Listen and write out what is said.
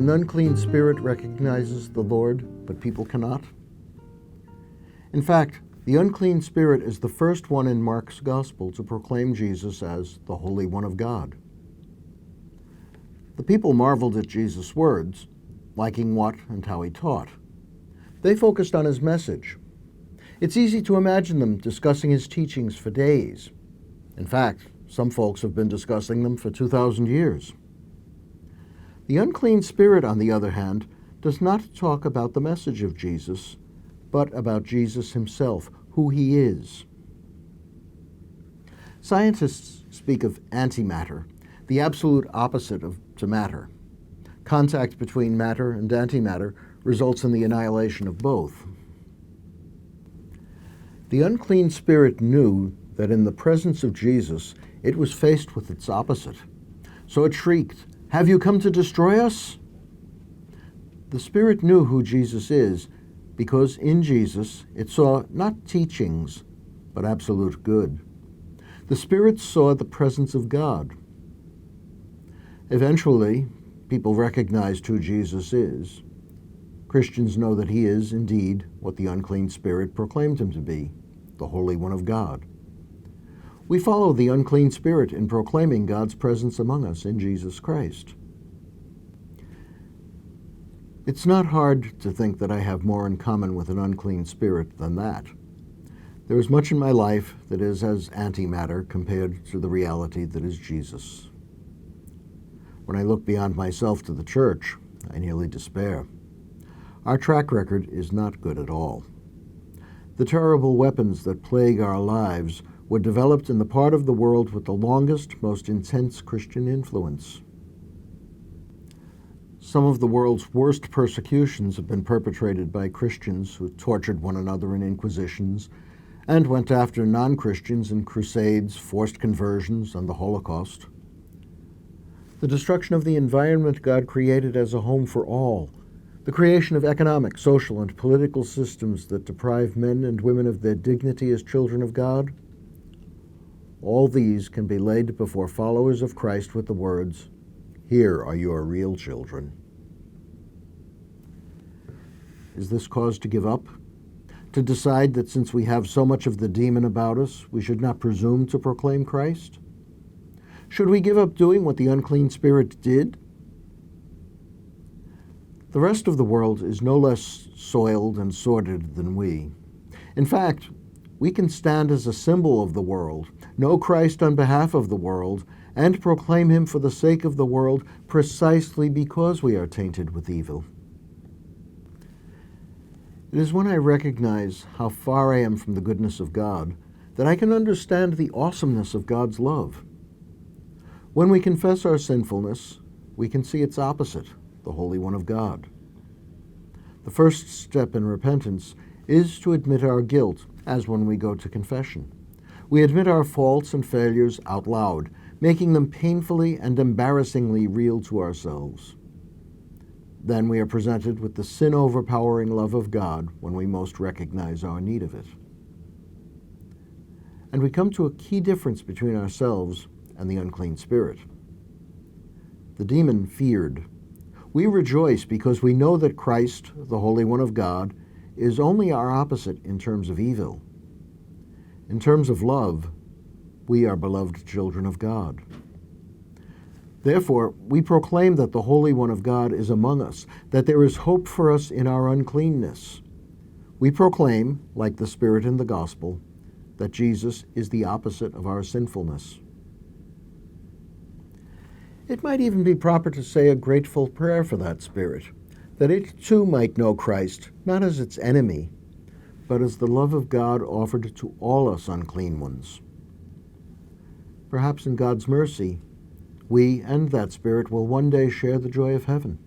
an unclean spirit recognizes the Lord, but people cannot? In fact, the unclean spirit is the first one in Mark's Gospel to proclaim Jesus as the Holy One of God. The people marveled at Jesus' words, liking what and how he taught. They focused on his message. It's easy to imagine them discussing his teachings for days. In fact, some folks have been discussing them for 2,000 years. The unclean spirit, on the other hand, does not talk about the message of Jesus, but about Jesus himself, who he is. Scientists speak of antimatter, the absolute opposite to matter. Contact between matter and antimatter results in the annihilation of both. The unclean spirit knew that in the presence of Jesus, it was faced with its opposite. So it shrieked, "Have you come to destroy us?" The spirit knew who Jesus is, because in Jesus it saw not teachings, but absolute good. The spirit saw the presence of God. Eventually, people recognized who Jesus is. Christians know that he is, indeed, what the unclean spirit proclaimed him to be, the Holy One of God. We follow the unclean spirit in proclaiming God's presence among us in Jesus Christ. It's not hard to think that I have more in common with an unclean spirit than that. There is much in my life that is as antimatter compared to the reality that is Jesus. When I look beyond myself to the church, I nearly despair. Our track record is not good at all. The terrible weapons that plague our lives were developed in the part of the world with the longest, most intense Christian influence. Some of the world's worst persecutions have been perpetrated by Christians who tortured one another in inquisitions and went after non-Christians in crusades, forced conversions, and the Holocaust. The destruction of the environment God created as a home for all, the creation of economic, social, and political systems that deprive men and women of their dignity as children of God, all these can be laid before followers of Christ with the words, "Here are your real children." Is this cause to give up? To decide that since we have so much of the demon about us, we should not presume to proclaim Christ? Should we give up doing what the unclean spirit did? The rest of the world is no less soiled and sordid than we. In fact, we can stand as a symbol of the world, know Christ on behalf of the world, and proclaim him for the sake of the world precisely because we are tainted with evil. It is when I recognize how far I am from the goodness of God that I can understand the awesomeness of God's love. When we confess our sinfulness, we can see its opposite, the Holy One of God. The first step in repentance is to admit our guilt, as when we go to confession. We admit our faults and failures out loud, making them painfully and embarrassingly real to ourselves. Then we are presented with the sin-overpowering love of God when we most recognize our need of it. And we come to a key difference between ourselves and the unclean spirit. The demon feared. We rejoice because we know that Christ, the Holy One of God, is only our opposite in terms of evil. In terms of love, we are beloved children of God. Therefore, we proclaim that the Holy One of God is among us, that there is hope for us in our uncleanness. We proclaim, like the Spirit in the Gospel, that Jesus is the opposite of our sinfulness. It might even be proper to say a grateful prayer for that Spirit, that it too might know Christ, not as its enemy, but as the love of God offered to all us unclean ones. Perhaps in God's mercy, we and that Spirit will one day share the joy of heaven.